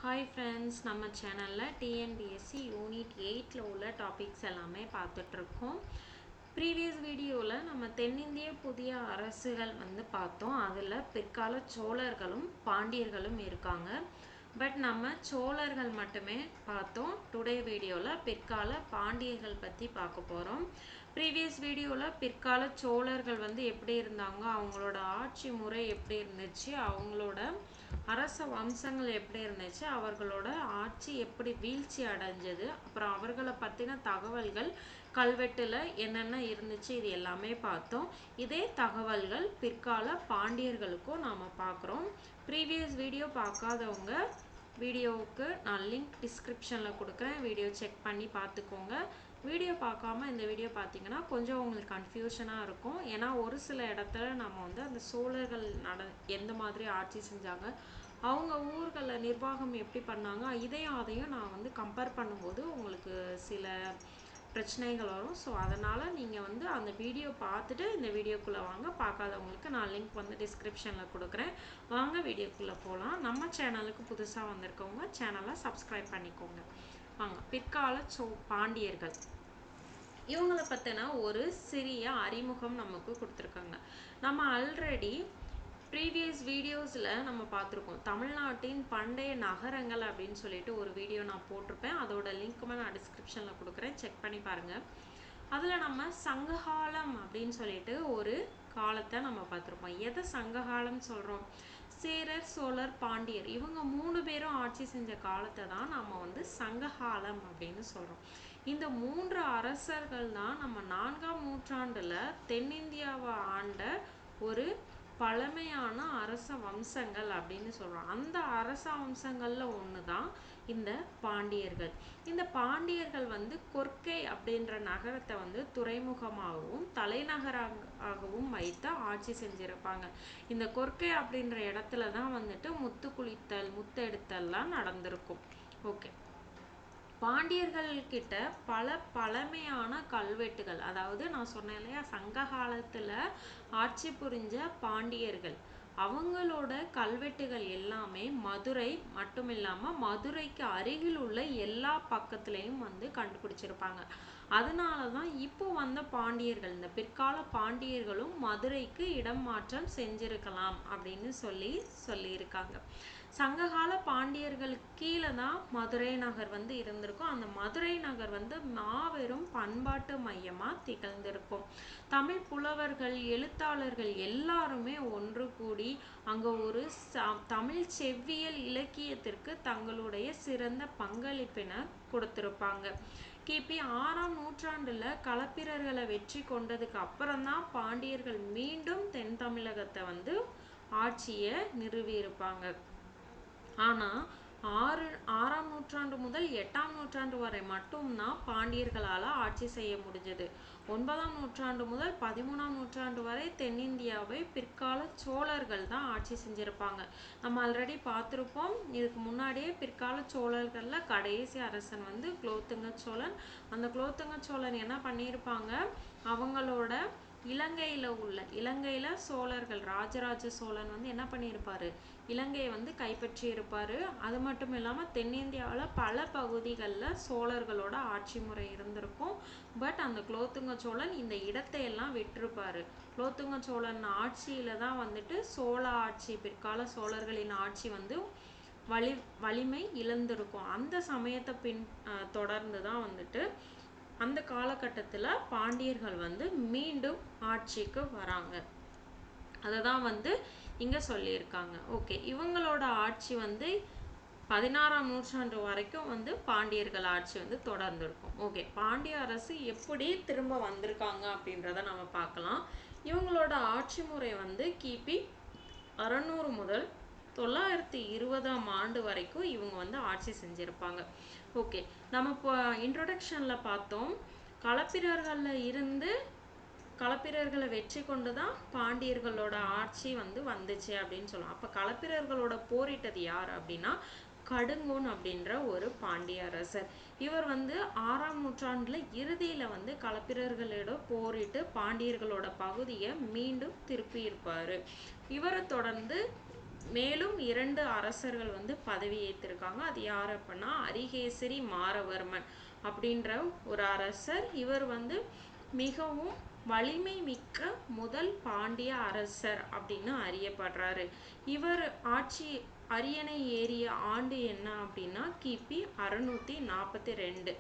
Hi friends, நம்ம சேனலில் TNPSC unit 8ல் உள்ள டாபிக்ஸ் எல்லாமே பார்த்துட்ருக்கோம். ப்ரீவியஸ் வீடியோவில் நம்ம தென்னிந்திய புதிய அரசுகள் பார்த்தோம். அதில் பிற்கால சோழர்களும் பாண்டியர்களும் இருக்காங்க. பட் நம்ம சோழர்கள் மட்டுமே பார்த்தோம். டுடே வீடியோவில் பிற்கால பாண்டியர்கள் பற்றி பார்க்க போகிறோம். ப்ரீவியஸ் வீடியோவில் பிற்கால சோழர்கள் எப்படி இருந்தாங்க, அவங்களோட ஆட்சி முறை எப்படி இருந்துச்சு, அவங்களோட அரச வம்சங்கள் எப்படி இருந்துச்சு, அவர்களோட ஆட்சி எப்படி வீழ்ச்சி அடைஞ்சது, அப்புறம் அவர்களை பற்றின தகவல்கள் கல்வெட்டில் என்னென்ன இருந்துச்சு, இது எல்லாமே பார்த்தோம். இதே தகவல்கள் பிற்கால பாண்டியர்களுக்கும் நாம் பார்க்குறோம். ப்ரீவியஸ் வீடியோ பார்க்காதவங்க வீடியோவுக்கு நான் லிங்க் டிஸ்கிரிப்ஷனில் கொடுக்குறேன், வீடியோ செக் பண்ணி பார்த்துக்கோங்க. வீடியோ பார்க்காம இந்த வீடியோ பார்த்தீங்கன்னா கொஞ்சம் உங்களுக்கு கன்ஃபியூஷனாக இருக்கும். ஏன்னா ஒரு சில இடத்துல நம்ம அந்த சோழர்கள் எந்த மாதிரி ஆட்சி செஞ்சாங்க, அவங்க ஊர்களில் நிர்வாகம் எப்படி பண்ணாங்க, அதையும் நான் கம்பேர் பண்ணும்போது உங்களுக்கு சில பிரச்சனைகள் வரும். ஸோ அதனால் நீங்கள் அந்த வீடியோ பார்த்துட்டு இந்த வீடியோக்குள்ளே வாங்க. பார்க்காதவங்களுக்கு நான் லிங்க் டிஸ்கிரிப்ஷனில் கொடுக்குறேன். வாங்க வீடியோக்குள்ளே போகலாம். நம்ம சேனலுக்கு புதுசாக வந்திருக்கவங்க சேனலை சப்ஸ்கிரைப் பண்ணிக்கோங்க. வாங்க. பிற்கால பாண்டியர்கள், இவங்களை பற்றின ஒரு சிறிய அறிமுகம் நமக்கு கொடுத்துருக்காங்க. நம்ம ஆல்ரெடி ப்ரீவியஸ் வீடியோஸில் நம்ம பார்த்துருக்கோம். தமிழ்நாட்டின் பண்டைய நகரங்கள் அப்படின்னு சொல்லிட்டு ஒரு வீடியோ நான் போட்டிருப்பேன். அதோட லிங்க்குமே நான் டிஸ்கிரிப்ஷனில் கொடுக்குறேன், செக் பண்ணி பாருங்கள். அதில் நம்ம சங்ககாலம் அப்படின்னு சொல்லிட்டு ஒரு காலத்தை நம்ம பார்த்துருப்போம். எதை சங்ககாலம் சொல்கிறோம்? சேரர், சோழர், பாண்டியர் இவங்க 3 பேரும் ஆட்சி செஞ்ச காலத்தை தான் நம்ம சங்ககாலம் அப்படின்னு சொல்கிறோம். இந்த 3 அரசர்கள் தான் நம்ம 4ஆம் நூற்றாண்டில் தென்னிந்தியாவை ஆண்ட ஒரு பழமையான அரச வம்சங்கள் அப்படின்னு சொல்கிறோம். அந்த அரச வம்சங்களில் ஒன்று தான் இந்த பாண்டியர்கள். இந்த பாண்டியர்கள் கொர்க்கை அப்படின்ற நகரத்தை துறைமுகமாகவும் தலைநகராகவும் வைத்து ஆட்சி செஞ்சிருப்பாங்க. இந்த கொர்க்கை அப்படின்ற இடத்துல தான் முத்து குளித்தல், முத்தெடுத்தல்லாம் நடந்திருக்கும். ஓகே. பாண்டியர்கள் கிட்ட பல பழமையான கல்வெட்டுகள், அதாவது நான் சொன்னேன் இல்லையா, சங்க காலத்துல ஆட்சி புரிஞ்ச பாண்டியர்கள், அவங்களோட கல்வெட்டுகள் எல்லாமே மதுரை மட்டும் இல்லாம மதுரைக்கு அருகில் உள்ள எல்லா பக்கத்துலயும் கண்டுபிடிச்சிருப்பாங்க. அதனாலதான் இப்போ வந்த பாண்டியர்கள், இந்த பிற்கால பாண்டியர்களும் மதுரைக்கு இடம் மாற்றம் செஞ்சிருக்கலாம் அப்படின்னு சொல்லியிருக்காங்க. சங்ககால பாண்டியர்களுக்கு கீழே தான் மதுரை நகர் இருந்திருக்கும். அந்த மதுரை நகர் மாபெரும் பண்பாட்டு மையமா திகழ்ந்திருக்கும். தமிழ் புலவர்கள், எழுத்தாளர்கள் எல்லாருமே ஒன்று கூடி அங்க ஒரு தமிழ் செவ்வியல் இலக்கியத்திற்கு தங்களுடைய சிறந்த பங்களிப்பினை கொடுத்திருப்பாங்க. கிபி 6ஆம் நூற்றாண்டுல களப்பிரர்களை வெற்றி கொண்டதுக்கு அப்புறம் தான் பாண்டியர்கள் மீண்டும் தென் தமிழகத்தை ஆட்சியை நிறுவியிருப்பாங்க. ஆனால் 6ஆம் நூற்றாண்டு முதல் 8ஆம் நூற்றாண்டு வரை மட்டும்தான் பாண்டியர்களால் ஆட்சி செய்ய முடிஞ்சது. 9ஆம் நூற்றாண்டு முதல் 13ஆம் நூற்றாண்டு வரை தென்னிந்தியாவை பிற்கால சோழர்கள் தான் ஆட்சி செஞ்சிருப்பாங்க. நம்ம ஆல்ரெடி பார்த்துருப்போம். இதுக்கு முன்னாடியே பிற்கால சோழர்களில் கடைசி அரசன் குலோத்துங்க சோழன். அந்த குலோத்துங்க சோழன் என்ன பண்ணியிருப்பாங்க, அவங்களோட இலங்கையில் சோழர்கள், ராஜராஜ சோழன் என்ன பண்ணியிருப்பாரு, இலங்கையை கைப்பற்றி இருப்பாரு. அது மட்டும் இல்லாமல் தென்னிந்தியாவில் பல பகுதிகளில் சோழர்களோட ஆட்சி முறை இருந்திருக்கும். பட் அந்த குலோத்துங்க சோழன் இந்த இடத்தையெல்லாம் விட்டிருப்பாரு. குலோத்துங்க சோழன் ஆட்சியில தான் சோழ ஆட்சி, பிற்கால சோழர்களின் ஆட்சி வலிமை இழந்திருக்கும். அந்த சமயத்தை தொடர்ந்து தான் அந்த காலகட்டத்தில் பாண்டியர்கள் மீண்டும் ஆட்சிக்கு வராங்க. அதை தான் இங்கே சொல்லியிருக்காங்க. ஓகே. இவங்களோட ஆட்சி 16ஆம் நூற்றாண்டு வரைக்கும் பாண்டியர்கள் ஆட்சி தொடர்ந்துருக்கும். ஓகே. பாண்டிய அரசு எப்படி திரும்ப வந்திருக்காங்க அப்படின்றத நம்ம பார்க்கலாம். இவங்களோட ஆட்சி முறை கிபி 600 முதல் 920ஆம் ஆண்டு வரைக்கும் இவங்க ஆட்சி செஞ்சிருப்பாங்க. ஓகே. நம்ம இப்போ இன்ட்ரோடக்ஷனில் பார்த்தோம், களப்பிரர்களை வெற்றி கொண்டு தான் பாண்டியர்களோட ஆட்சி வந்துச்சு அப்படின்னு சொல்லலாம். அப்போ களப்பிரர்களோட போரிட்டது யார் அப்படின்னா கடுங்கோன் அப்படின்ற ஒரு பாண்டிய அரசர். இவர் 6ஆம் நூற்றாண்டுல இறுதியில களப்பிரர்களோட போரிட்டு பாண்டியர்களோட பகுதியை மீண்டும் திருப்பி இருப்பாரு. இவரை தொடர்ந்து மேலும் 2 அரசர்கள் வந்து பதவி ஏற்றிருக்காங்க. அது யார் அப்படின்னா அரிகேசரி மாரவர்மன் அப்படின்ற ஒரு அரசர். இவர் வந்து மிகவும் வலிமை மிக்க முதல் பாண்டிய அரசர் அப்படின்னு அறியப்படுறாரு. இவர் ஆட்சி அரியணை ஏறிய ஆண்டு என்ன அப்படின்னா கிபி 642.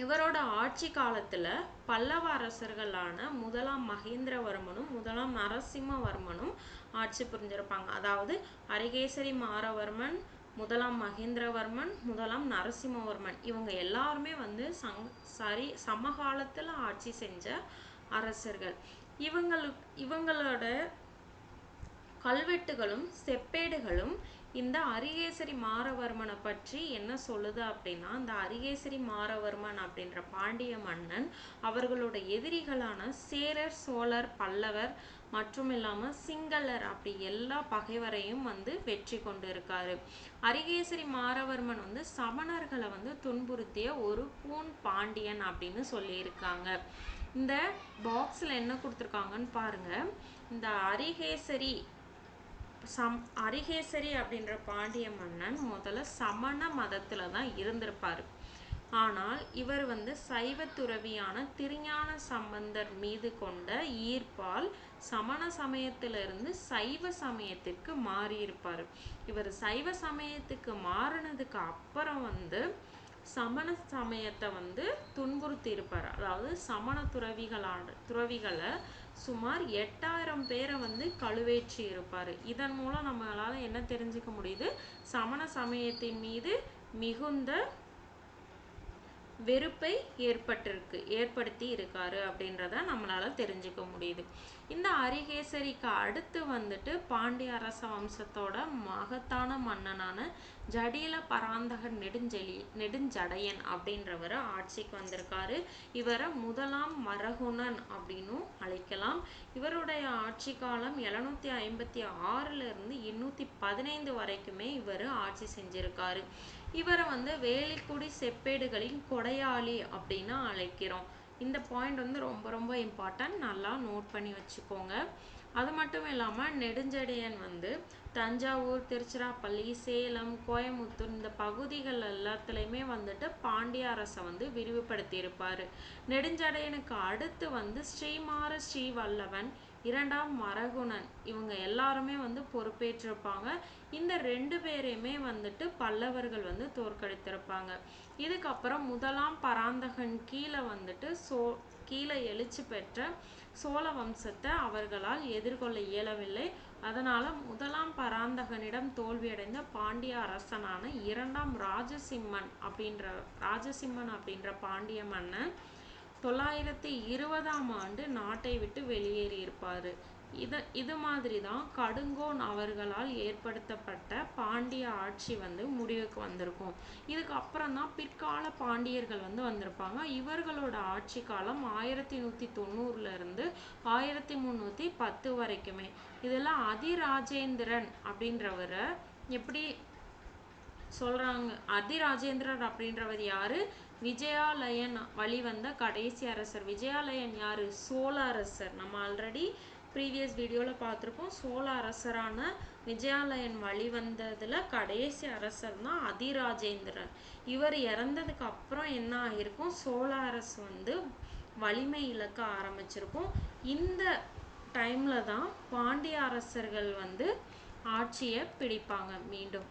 இவரோட ஆட்சி காலத்துல பல்லவ அரசர்களான முதலாம் மகேந்திரவர்மனும் முதலாம் நரசிம்மவர்மனும் ஆட்சி புரிஞ்சிருப்பாங்க. அதாவது அரிகேசரி மாரவர்மன், முதலாம் மகேந்திரவர்மன், முதலாம் நரசிம்மவர்மன் இவங்க எல்லாருமே வந்து சமகாலத்துல ஆட்சி செஞ்ச அரசர்கள். இவங்களோட கல்வெட்டுகளும் செப்பேடுகளும் இந்த அரிகேசரி மாரவர்மனை பற்றி என்ன சொல்லுது அப்படின்னா, இந்த அரிகேசரி மாரவர்மன் அப்படின்ற பாண்டிய மன்னன் அவர்களோட எதிரிகளான சேரர், சோழர், பல்லவர் மற்றும் இல்லாம சிங்களர் அப்படி எல்லா பகைவரையும் வந்து வெற்றி கொண்டு இருக்காரு. அரிகேசரி மாரவர்மன் வந்து சமணர்களை வந்து துன்புறுத்திய ஒரு பூன் பாண்டியன் அப்படின்னு சொல்லியிருக்காங்க. இந்த பாக்ஸ்ல என்ன கொடுத்துருக்காங்கன்னு பாருங்க. இந்த அரிகேசரி அப்படின்ற பாண்டிய மன்னன் முதல்ல சமண மதத்துல தான் இருந்திருப்பாரு. ஆனால் இவர் வந்து சைவ துறவியான திருஞான சம்பந்தர் மீது கொண்ட ஈர்ப்பால் சமண சமயத்திலிருந்து சைவ சமயத்திற்கு மாறி இருப்பாரு. இவர் சைவ சமயத்துக்கு மாறினதுக்கு அப்புறம் வந்து சமண சமயத்தை வந்து துன்புறுத்தி இருப்பார். அதாவது சமண துறவிகளை சுமார் 8000 பேரை வந்து கழுவேற்றி இருப்பாரு. இதன் மூலம் நம்மளால என்ன தெரிஞ்சுக்க முடியுது, சமண சமயத்தின் மீது மிகுந்த வெறுப்பை ஏற்படுத்தி இருக்காரு அப்படின்றத நம்மளால தெரிஞ்சுக்க முடியுது. இந்த அரிகேசரிக்கு அடுத்து வந்துட்டு பாண்டிய அரச வம்சத்தோட மகத்தான மன்னனான ஜடில பராந்தகர் நெடுஞ்சடையன் அப்படின்றவர் ஆட்சிக்கு வந்திருக்காரு. இவரை முதலாம் மரகுணன் அப்படின்னும் அழைக்கலாம். இவருடைய ஆட்சி காலம் 756 இருந்து 815 வரைக்குமே இவர் ஆட்சி செஞ்சிருக்காரு. இவரை வந்து வேலிக்குடி செப்பேடுகளின் கொடையாளி அப்படின்னு அழைக்கிறோம். இந்த பாயிண்ட் வந்து ரொம்ப ரொம்ப இம்பார்ட்டன்ட், நல்லா நோட் பண்ணி வச்சுக்கோங்க. அது மட்டும் இல்லாமல் நெடுஞ்சடையன் வந்து தஞ்சாவூர், திருச்சிராப்பள்ளி, சேலம், கோயமுத்தூர் இந்த பகுதிகள் எல்லாத்துலேயுமே வந்துட்டு பாண்டிய அரசை வந்து விரிவுபடுத்தி இருப்பார். நெடுஞ்சடையனுக்கு அடுத்து வந்து ஸ்ரீமார ஸ்ரீவல்லவன், 2ஆம் மரகுணன் இவங்க எல்லாருமே வந்து பொறுப்பேற்றிருப்பாங்க. இந்த 2 பேரையுமே வந்துட்டு பல்லவர்கள் வந்து தோற்கடித்திருப்பாங்க. இதுக்கப்புறம் முதலாம் பராந்தகன் கீழே எழுச்சி பெற்ற சோழ வம்சத்தை அவர்களால் எதிர்கொள்ள இயலவில்லை. அதனால முதலாம் பராந்தகனிடம் தோல்வியடைந்த பாண்டிய அரசனான 2ஆம் ராஜசிம்மன் அப்படின்ற பாண்டிய மன்னன் 920ஆம் ஆண்டு நாட்டை விட்டு வெளியேறியிருப்பாரு. இது மாதிரி தான் கடுங்கோன் அவர்களால் ஏற்படுத்தப்பட்ட பாண்டிய ஆட்சி வந்து முடிவுக்கு வந்திருக்கும். இதுக்கப்புறம் தான் பிற்கால பாண்டியர்கள் வந்து வந்திருப்பாங்க. இவர்களோட ஆட்சி காலம் 1190 இருந்து 1310 வரைக்குமே. இதெல்லாம் அதிராஜேந்திரன் அப்படின்றவரை எப்படி சொல்றாங்க? அதிராஜேந்திரர் அப்படின்றவர் யாரு? விஜயாலயன் வழிவந்த கடைசி அரசர். விஜயாலயன் யாரு? சோழ அரசர். நம்ம ஆல்ரெடி ப்ரீவியஸ் வீடியோவில் பார்த்துருக்கோம். சோழ அரசரான விஜயாலயன் வழிவந்ததுல கடைசி அரசர் தான் அதிராஜேந்திரன். இவர் இறந்ததுக்கு அப்புறம் என்ன ஆகிருக்கும், சோழ அரசு வந்து வலிமை இழக்க ஆரம்பிச்சிருக்கும். இந்த டைம்ல தான் பாண்டிய அரசர்கள் வந்து ஆட்சியை பிடிப்பாங்க. மீண்டும்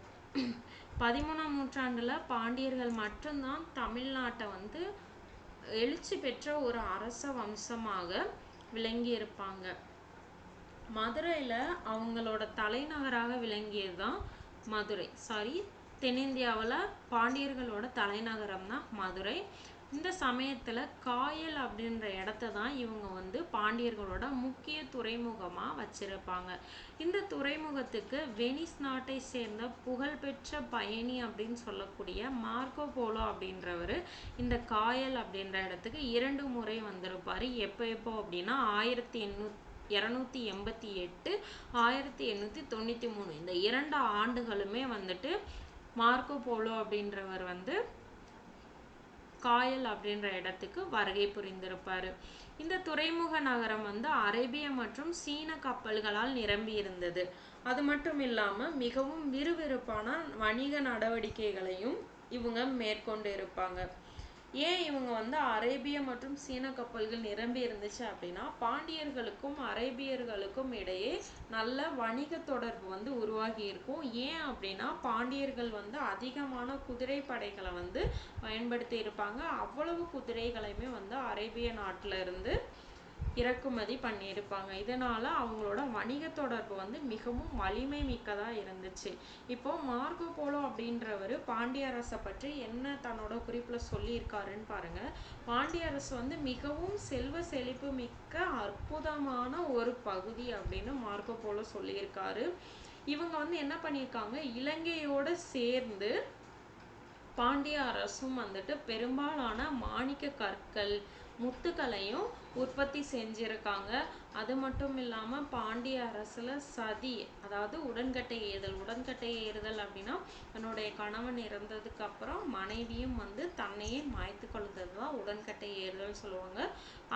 13ஆம் நூற்றாண்டுல பாண்டியர்கள் மட்டும்தான் தமிழ்நாட்டை வந்து எழுச்சி பெற்ற ஒரு அரச வம்சமாக விளங்கி இருப்பாங்க. மதுரையில அவங்களோட தலைநகராக விளங்கியது தான் மதுரை. தென்னிந்தியாவில் பாண்டியர்களோட தலைநகரம் தான் மதுரை. இந்த சமயத்துல காயல் அப்படின்ற இடத்த தான் இவங்க வந்து பாண்டியர்களோட முக்கிய துறைமுகமா வச்சிருப்பாங்க. இந்த துறைமுகத்துக்கு வெனிஸ் நாட்டை சேர்ந்த புகழ்பெற்ற பயணி அப்படின்னு சொல்லக்கூடிய மார்க்கோ போலோ அப்படின்றவர் இந்த காயல் அப்படின்ற இடத்துக்கு 2 முறை வந்திருப்பாரு. எப்போ அப்படின்னா 1288, 1893 இந்த 2 ஆண்டுகளுமே வந்துட்டு மார்க்கோ போலோ அப்படின்றவர் வந்து காயல் அப்படின்ற இடத்துக்கு வருகை புரிந்திருப்பாரு. இந்த துறைமுக நகரம் வந்து அரேபிய மற்றும் சீன கப்பல்களால் நிரம்பி இருந்தது. அது மட்டும் இல்லாம மிகவும் விறுவிறுப்பான வணிக நடவடிக்கைகளையும் இவங்க மேற்கொண்டு இருப்பாங்க. ஏன் இவங்க வந்து அரேபிய மற்றும் சீன கப்பல்கள் நிரம்பி இருந்துச்சு அப்படின்னா, பாண்டியர்களுக்கும் அரேபியர்களுக்கும் இடையே நல்ல வணிக தொடர்பு வந்து உருவாகி இருக்கும். ஏன் அப்படின்னா, பாண்டியர்கள் வந்து அதிகமான குதிரை படைகளை வந்து பயன்படுத்தி இருப்பாங்க. அவ்வளவு குதிரைகளையுமே வந்து அரேபிய நாட்டுல இருந்து இறக்குமதி பண்ணியிருப்பாங்க. இதனால அவங்களோட வணிக தொடர்பு வந்து மிகவும் வலிமை மிக்கதா இருந்துச்சு. இப்போ மார்கோ போலோ அப்படின்றவர் பாண்டிய அரசை பற்றி என்ன தன்னோட குறிப்புல சொல்லியிருக்காருன்னு பாருங்க. பாண்டிய அரசு வந்து மிகவும் செல்வ செழிப்பு மிக்க அற்புதமான ஒரு பகுதி அப்படின்னு மார்கோ போலோ சொல்லியிருக்காரு. இவங்க வந்து என்ன பண்ணியிருக்காங்க, இலங்கையோட சேர்ந்து பாண்டிய அரசும் வந்துட்டு பெரும்பாலான மாணிக்க கற்கள் முத்துக்களையும் உற்பத்தி செஞ்சிருக்காங்க. அது மட்டும் இல்லாம பாண்டிய அரசுல சதி, அதாவது உடன்கட்டை ஏறுதல் அப்படின்னா தன்னுடைய கணவன் இறந்ததுக்கு அப்புறம் மனைவியும் வந்து தன்னையே மாய்த்து கொள்வதுதான் உடன்கட்டை ஏறுதல் சொல்லுவாங்க.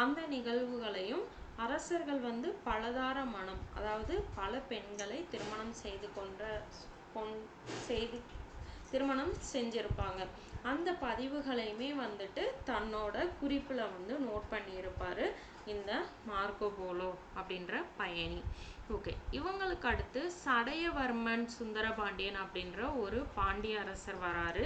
அந்த நிகழ்வுகளையும் அரசர்கள் வந்து பலதார மனம், அதாவது பல பெண்களை திருமணம் செஞ்சிருப்பாங்க. அந்த பதிவுகளையுமே வந்துட்டு தன்னோட குறிப்புல வந்து நோட் பண்ணியிருப்பாரு இந்த மார்கோ போலோ அப்படின்ற பயணி. ஓகே, இவங்களுக்கு அடுத்து சடையவர்மன் சுந்தரபாண்டியன் அப்படின்ற ஒரு பாண்டிய அரசர் வராரு.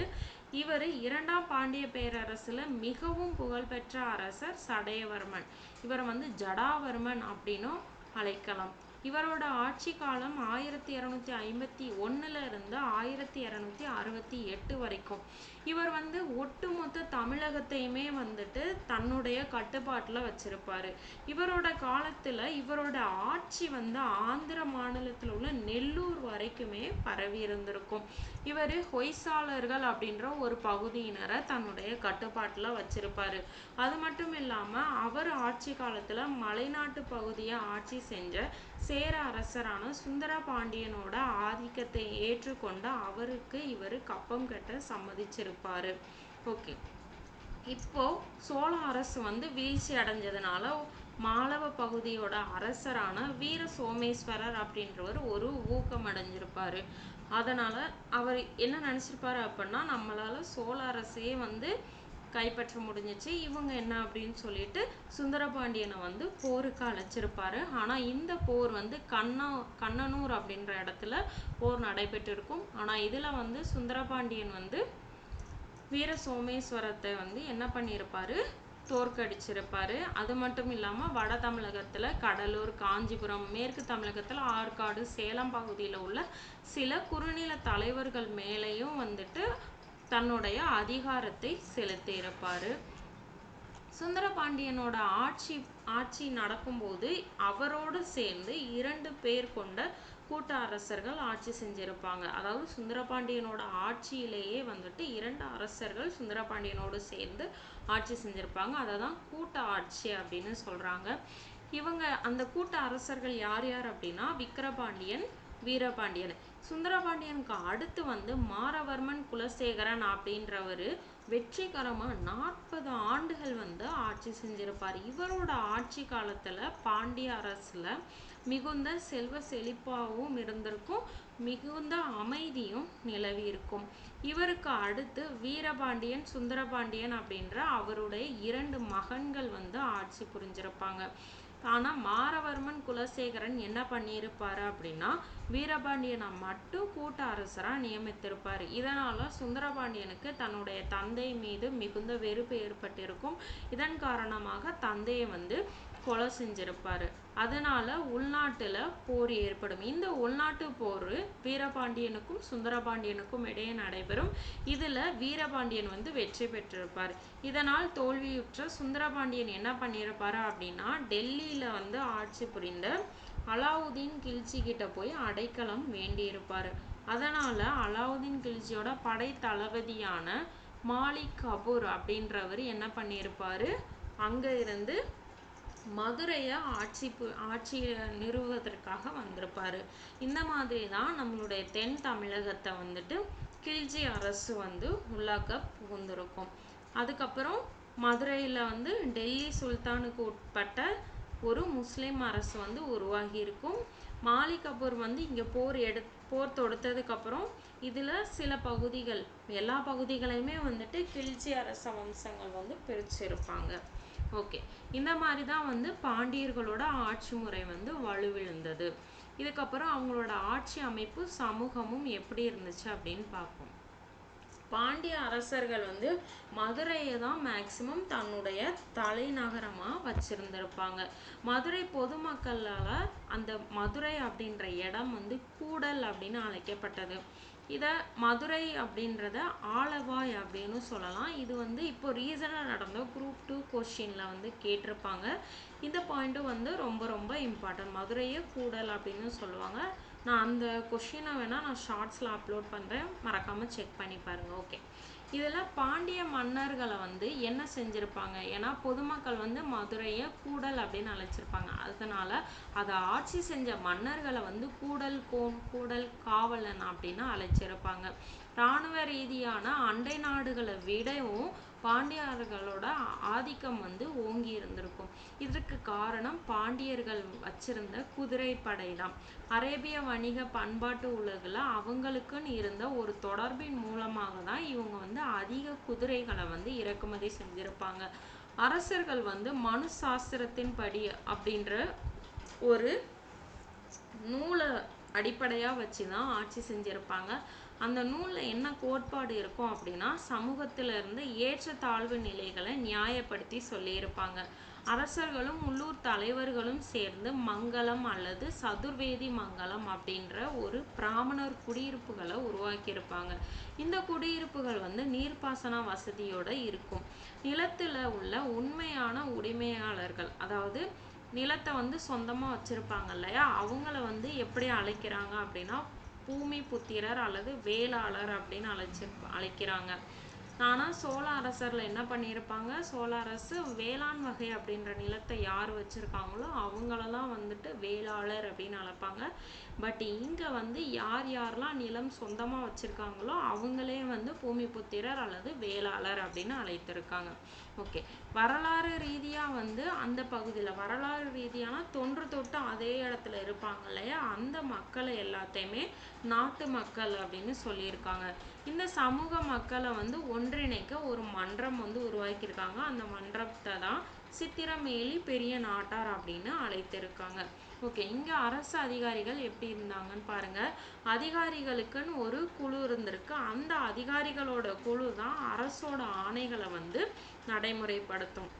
இவர் இரண்டாம் பாண்டிய பேரரசுல மிகவும் புகழ்பெற்ற அரசர் சடையவர்மன். இவரை வந்து ஜடாவர்மன் அப்படின்னும் அழைக்கலாம். இவரோட ஆட்சி காலம் 1251 இருந்து 1268 வரைக்கும். இவர் வந்து ஒட்டுமொத்த தமிழகத்தையுமே வந்துட்டு தன்னுடைய கட்டுப்பாட்டுல வச்சிருப்பாரு. இவரோட காலத்துல இவரோட ஆட்சி வந்து ஆந்திர மாநிலத்தில் உள்ள நெல்லூர் வரைக்குமே பரவி இருந்திருக்கும். இவர் ஹொய்சாளர்கள் அப்படின்ற ஒரு பகுதியினரை தன்னுடைய கட்டுப்பாட்டுல வச்சிருப்பாரு. அது மட்டும் இல்லாம அவர் ஆட்சி காலத்துல மலைநாட்டு பகுதியை ஆட்சி செஞ்ச சேர அரசரான சுந்தர பாண்டியனோட ஆதிக்கத்தை ஏற்றுக்கொண்டு அவருக்கு இவர் கப்பம் கட்ட சம்மதிச்சிருப்பாரு. ஓகே, இப்போ சோழ அரசு வந்து வீழ்ச்சி அடைஞ்சதுனால மாலவ பகுதியோட அரசரான வீர சோமேஸ்வரர் அப்படின்றவர் ஒரு ஊக்கம் அடைஞ்சிருப்பாரு. அதனால அவர் என்ன நினைச்சிருப்பாரு அப்படின்னா, நம்மளால சோழ அரசையே வந்து கைப்பற்ற முடிஞ்சிச்சு, இவங்க என்ன அப்படின்னு சொல்லிட்டு சுந்தரபாண்டியனை வந்து போருக்கு அழைச்சிருப்பாரு. ஆனா இந்த போர் வந்து கண்ணனூர் அப்படின்ற இடத்துல போர் நடைபெற்று இருக்கும். ஆனா இதுல வந்து சுந்தரபாண்டியன் வந்து வீர சோமேஸ்வரத்தை வந்து என்ன பண்ணியிருப்பாரு, தோற்கடிச்சிருப்பாரு. அது மட்டும் இல்லாம வட தமிழகத்துல கடலூர், காஞ்சிபுரம், மேற்கு தமிழகத்துல ஆற்காடு, சேலம் பகுதியில உள்ள சில குறுநில தலைவர்கள் மேலேயும் வந்துட்டு தன்னுடைய அதிகாரத்தை செலுத்தி இருப்பாரு. சுந்தரபாண்டியனோட ஆட்சி நடக்கும்போது அவரோடு சேர்ந்து 2 பேர் கொண்ட கூட்ட அரசர்கள் ஆட்சி செஞ்சிருப்பாங்க. அதாவது சுந்தரபாண்டியனோட ஆட்சியிலேயே வந்துட்டு 2 அரசர்கள் சுந்தரபாண்டியனோடு சேர்ந்து ஆட்சி செஞ்சிருப்பாங்க. அததான் கூட்ட ஆட்சி அப்படின்னு சொல்றாங்க. இவங்க அந்த கூட்ட அரசர்கள் யார் யார் அப்படின்னா, விக்கிரபாண்டியன், வீரபாண்டியன். சுந்தரபாண்டியனுக்கு அடுத்து வந்து மாரவர்மன் குலசேகரன் அப்படின்றவரு வெற்றிகரமா 40 ஆண்டுகள் வந்து ஆட்சி செஞ்சிருப்பார். இவரோட ஆட்சி காலத்துல பாண்டிய அரசுல மிகுந்த செல்வ செழிப்பாகவும் இருந்திருக்கும், மிகுந்த அமைதியும் நிலவி இருக்கும். இவருக்கு அடுத்து வீரபாண்டியன், சுந்தரபாண்டியன் அப்படின்ற அவருடைய 2 மகன்கள் வந்து ஆட்சி புரிஞ்சிருப்பாங்க. ஆனா மாரவர்மன் குலசேகரன் என்ன பண்ணியிருப்பாரு அப்படின்னா, வீரபாண்டியனை மட்டும் கூட்ட அரசரா நியமித்திருப்பாரு. இதனால சுந்தரபாண்டியனுக்கு தன்னுடைய தந்தை மீது மிகுந்த வெறுப்பு ஏற்பட்டிருக்கும். இதன் காரணமாக தந்தையை வந்து கொலை செஞ்சிருப்பாரு. அதனால உள்நாட்டுல போர் ஏற்படும். இந்த உள்நாட்டு போர் வீரபாண்டியனுக்கும் சுந்தரபாண்டியனுக்கும் இடையே நடைபெறும். இதுல வீரபாண்டியன் வந்து வெற்றி பெற்றிருப்பார். இதனால் தோல்வியுற்ற சுந்தரபாண்டியன் என்ன பண்ணியிருப்பாரு அப்படின்னா, டெல்லியில வந்து ஆட்சி புரிந்த அலாவுதீன் கில்ஜி கிட்ட போய் அடைக்கலம் வேண்டியிருப்பாரு. அதனால அலாவுதீன் கில்ஜியோட படை தளபதியான மாலிக் கபூர் அப்படின்றவர் என்ன பண்ணியிருப்பாரு, அங்க இருந்து மதுரையை ஆட்சி நிறுவுவதற்காக வந்திருப்பாரு. இந்த மாதிரி தான் நம்மளுடைய தென் தமிழகத்தை வந்துட்டு கில்ஜி அரசு வந்து உள்ளாக்க புகுந்திருக்கும். அதுக்கப்புறம் மதுரையில் வந்து டெல்லி சுல்தானுக்கு உட்பட்ட ஒரு முஸ்லீம் அரசு வந்து உருவாகி இருக்கும். மாலிக் கபூர் வந்து இங்கே போர் தொடுத்ததுக்கப்புறம் இதில் சில பகுதிகள், எல்லா பகுதிகளையுமே வந்துட்டு கில்ஜி அரச வம்சங்கள் வந்து பிரிச்சிருப்பாங்க. ஓகே, இந்த மாதிரி தான் வந்து பாண்டியர்களோட ஆட்சி முறை வந்து வலுவிழந்தது. இதுக்கப்புறம் அவங்களோட ஆட்சி அமைப்பு சமூகமும் எப்படி இருந்துச்சு அப்படின்னு பார்ப்போம். பாண்டிய அரசர்கள் வந்து மதுரையை தான் மேக்சிமம் தன்னுடைய தலைநகரமாக வச்சிருந்திருப்பாங்க. மதுரை பொதுமக்களால் அந்த மதுரை அப்படின்ற இடம் வந்து கூடல் அப்படின்னு அழைக்கப்பட்டது. இதை மதுரை அப்படின்றத ஆலவாய் அப்படின்னு சொல்லலாம். இது வந்து இப்போ ரீசனாக நடந்த குரூப் 2 கொஸ்டினில் வந்து கேட்டிருப்பாங்க. இந்த பாயிண்ட்டும் வந்து ரொம்ப ரொம்ப இம்பார்ட்டன்ட். மதுரையை கூடல் அப்படின்னு சொல்லுவாங்க. நான் அந்த கொஷினை வேணால் நான் ஷார்ட்ஸில் அப்லோட் பண்ணுறேன், மறக்காமல் செக் பண்ணி பாருங்கள். ஓகே, இதில் பாண்டிய மன்னர்களை வந்து என்ன செஞ்சுருப்பாங்க, ஏன்னா பொதுமக்கள் வந்து மதுரையை கூடல் அப்படின்னு அழைச்சிருப்பாங்க. அதனால் அதை ஆட்சி செஞ்ச மன்னர்களை வந்து கூடல் கோன், கூடல் காவலன் அப்படின்னு அழைச்சிருப்பாங்க. இராணுவ ரீதியான அண்டை நாடுகளை விடவும் பாண்டியர்களோட ஆதிக்கம் வந்து ஓங்கி இருந்திருக்கும். இதற்கு காரணம் பாண்டியர்கள் வச்சிருந்த குதிரைப்படை தான். அரேபிய வணிக பண்பாட்டு உலகில் அவங்களுக்குன்னு இருந்த ஒரு தொடர்பின் மூலமாக தான் இவங்க வந்து அதிக குதிரைகளை வந்து இறக்குமதி செஞ்சிருப்பாங்க. அரசர்கள் வந்து மனு சாஸ்திரத்தின் படி அப்படின்ற ஒரு நூலை அடிப்படையாக வச்சு தான் ஆட்சி செஞ்சுருப்பாங்க. அந்த நூலில் என்ன கோட்பாடு இருக்கும் அப்படின்னா, சமூகத்தில் இருந்த ஏற்றத்தாழ்வு நிலைகளை நியாயப்படுத்தி சொல்லியிருப்பாங்க. அரசர்களும் உள்ளூர் தலைவர்களும் சேர்ந்து மங்களம் அல்லது சதுர்வேதி மங்கலம் அப்படின்ற ஒரு பிராமணர் குடியிருப்புகளை உருவாக்கியிருப்பாங்க. இந்த குடியிருப்புகள் வந்து நீர்ப்பாசன வசதியோட இருக்கும். நிலத்தில் உள்ள உண்மையான உரிமையாளர்கள், அதாவது நிலத்தை வந்து சொந்தமாக வச்சுருப்பாங்க இல்லையா, அவங்கள வந்து எப்படி அழைக்கிறாங்க அப்படின்னா பூமி புத்திரர் அல்லது வேளாளர் அப்படின்னு அழைக்கிறாங்க. ஆனால் சோழ அரசரில் என்ன பண்ணியிருப்பாங்க, சோழ அரசு வேளாண் வகை அப்படின்ற நிலத்தை யார் வச்சுருக்காங்களோ அவங்களெல்லாம் வந்துட்டு வேளாளர் அப்படின்னு அழைப்பாங்க. பட் இங்கே வந்து யாரெல்லாம் நிலம் சொந்தமாக வச்சுருக்காங்களோ அவங்களே வந்து பூமி புத்திரர் அல்லது வேளாளர் அப்படின்னு அழைத்திருக்காங்க. ஓகே, வரலாறு ரீதியாக வந்து அந்த பகுதியில் வரலாறு ரீதியான தொன்று தொட்டு அதே இடத்துல இருப்பாங்க இல்லையா, அந்த மக்களை எல்லாத்தையுமே நாட்டு மக்கள் அப்படின்னு சொல்லியிருக்காங்க. இந்த சமூக மக்களை வந்து ஒன்றிணைக்க ஒரு மன்றம் வந்து உருவாக்கியிருக்காங்க. அந்த மன்றத்தை தான் சித்திரமேலி பெரிய நாட்டார் அப்படின்னு அழைத்திருக்காங்க. ஓகே, இங்கே அரசு அதிகாரிகள் எப்படி இருந்தாங்கன்னு பாருங்கள். அதிகாரிகளுக்குன்னு ஒரு குழு இருந்திருக்கு. அந்த அதிகாரிகளோட குழு தான் அரசோட ஆணைகளை வந்து நடைமுறைப்படுத்தும்.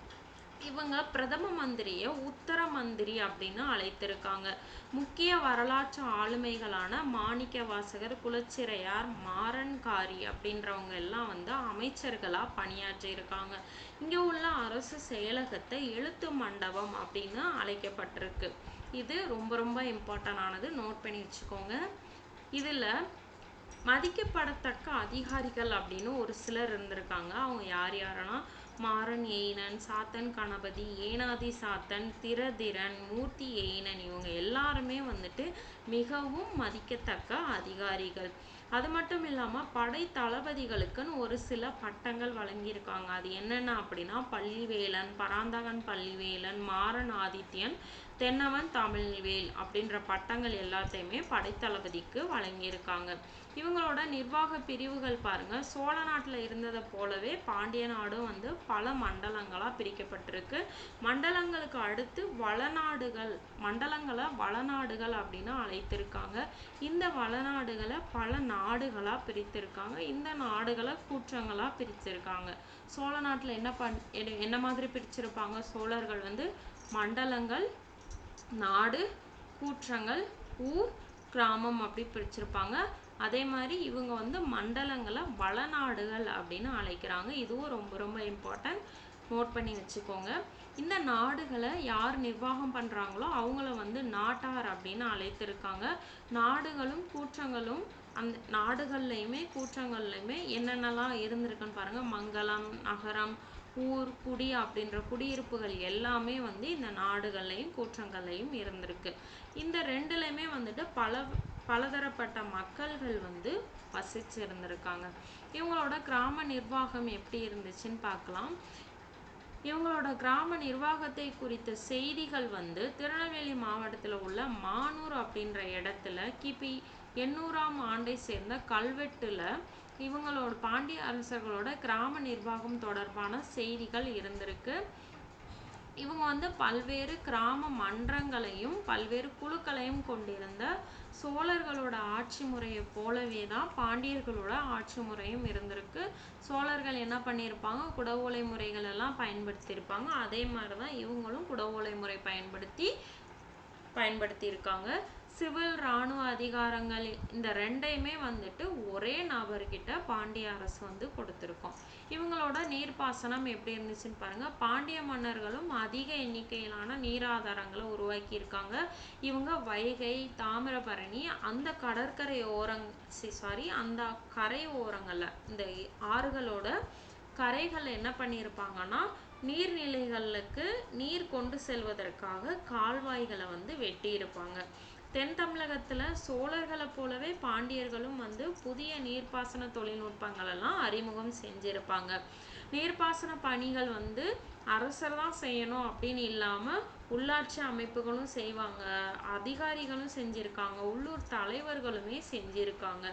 இவங்க பிரதம மந்திரியை உத்தர மந்திரி அப்படின்னு அழைத்திருக்காங்க. முக்கிய வரலாற்று ஆளுமைகளான மாணிக்க வாசகர், குலச்சிறையார், மாறன்காரி அப்படின்றவங்க எல்லாம் வந்து அமைச்சர்களாக பணியாற்றியிருக்காங்க. இங்கே உள்ள அரசு செயலகத்தை எழுத்து மண்டபம் அப்படின்னு அழைக்கப்பட்டிருக்கு. இது ரொம்ப ரொம்ப இம்பார்ட்டன்டானது, நோட் பண்ணி வச்சுக்கோங்க. இதில் மதிக்கப்படத்தக்க அதிகாரிகள் அப்படின்னு ஒரு சிலர் இருந்திருக்காங்க. அவங்க யார் யாருன்னா மாறன் எயினன், சாத்தன் கணபதி, ஏனாதி சாத்தன், திரதிரன், மூர்த்தி எயினன், இவங்க எல்லாருமே வந்துட்டு மிகவும் மதிக்கத்தக்க அதிகாரிகள். அது மட்டும் இல்லாமல் படை தளபதிகளுக்குன்னு ஒரு சில பட்டங்கள் வழங்கியிருக்காங்க. அது என்னென்ன அப்படின்னா பள்ளிவேலன், பராந்தகன் பள்ளிவேலன், மாறன் ஆதித்யன், தென்னவன் தமிழ்வேல் அப்படின்ற பட்டங்கள் எல்லாத்தையுமே படைத்தளபதிக்கு வழங்கியிருக்காங்க. இவங்களோட நிர்வாக பிரிவுகள் பாருங்க, சோழ நாட்டில் இருந்ததை போலவே பாண்டிய நாடும் வந்து பல மண்டலங்களாக பிரிக்கப்பட்டிருக்கு. மண்டலங்களுக்கு அடுத்து வளநாடுகள், மண்டலங்களை வளநாடுகள் அப்படின்னு அழைத்திருக்காங்க. இந்த வளநாடுகளை பல நாடுகளாக பிரித்திருக்காங்க. இந்த நாடுகளை கூற்றங்களாக பிரிச்சிருக்காங்க. சோழ நாட்டில் என்ன மாதிரி பிரிச்சிருப்பாங்க, சோழர்கள் வந்து மண்டலங்கள், நாடு, கூற்றங்கள், ஊர், கிராமம் அப்படி பிரிச்சிருப்பாங்க. அதே மாதிரி இவங்க வந்து மண்டலங்களை வளநாடுகள் அப்படின்னு அழைக்கிறாங்க. இதுவும் ரொம்ப ரொம்ப இம்பார்ட்டன்ட், நோட் பண்ணி வச்சுக்கோங்க. இந்த நாடுகளை யார் நிர்வாகம் பண்ணுறாங்களோ அவங்கள வந்து நாட்டார் அப்படின்னு அழைத்திருக்காங்க. நாடுகளும் கூற்றங்களும் அந்த நாடுகள்லையுமே கூற்றங்கள்லையுமே என்னென்னலாம் இருந்திருக்குன்னு பாருங்கள். மங்கலம், நகரம், ஊர், குடி அப்படின்ற குடியிருப்புகள் எல்லாமே வந்து இந்த நாடுகள்லையும் கூற்றங்கள்லையும் இருந்திருக்கு. இந்த ரெண்டுலையுமே வந்துட்டு பல பலதரப்பட்ட மக்கள்கள் வந்து வசிச்சிருந்திருக்காங்க. இவங்களோட கிராம நிர்வாகம் எப்படி இருந்துச்சுன்னு பார்க்கலாம். இவங்களோட கிராம நிர்வாகத்தை குறித்த செய்திகள் வந்து திருநெல்வேலி மாவட்டத்தில் உள்ள மானூர் அப்படின்ற இடத்துல கிபி 800ஆம் ஆண்டை சேர்ந்த கல்வெட்டுல இவங்களோட பாண்டிய அரசர்களோட கிராம நிர்வாகம் தொடர்பான செய்திகள் இருந்திருக்கு. இவங்க வந்து பல்வேறு கிராம மன்றங்களையும் பல்வேறு குழுக்களையும் கொண்டிருந்த சோழர்களோட ஆட்சி முறையை போலவே தான் பாண்டியர்களோட ஆட்சி முறையும் இருந்திருக்கு. சோழர்கள் என்ன பண்ணியிருப்பாங்க, குடவோலை முறைகள் எல்லாம் பயன்படுத்தியிருப்பாங்க. அதே மாதிரி தான் இவங்களும் குடவோலை முறை பயன்படுத்தி இருக்காங்க. சிவில் இராணுவ அதிகாரங்கள் இந்த ரெண்டையுமே வந்துட்டு ஒரே நபர்கிட்ட பாண்டிய அரசு வந்து கொடுத்துருக்கோம். இவங்களோட நீர்ப்பாசனம் எப்படி இருந்துச்சுன்னு பாருங்க. பாண்டிய மன்னர்களும் அதிக எண்ணிக்கையிலான நீராதாரங்களை உருவாக்கி இருக்காங்க. இவங்க வைகை, தாமிரபரணி அந்த கடற்கரை அந்த கரை ஓரங்கள்ல இந்த ஆறுகளோட கரைகள் என்ன பண்ணியிருப்பாங்கன்னா நீர்நிலைகளுக்கு நீர் கொண்டு செல்வதற்காக கால்வாய்களை வந்து வெட்டி இருப்பாங்க. தென் தமிழகத்துல சோழர்களை போலவே பாண்டியர்களும் வந்து புதிய நீர்ப்பாசன தொழில்நுட்பங்கள் எல்லாம் அறிமுகம் செஞ்சிருப்பாங்க. நீர்ப்பாசன பணிகள் வந்து அரசர் தான் செய்யணும் அப்படின்னு இல்லாம உள்ளாட்சி அமைப்புகளும் செய்வாங்க, அதிகாரிகளும் செஞ்சிருக்காங்க, உள்ளூர் தலைவர்களுமே செஞ்சிருக்காங்க.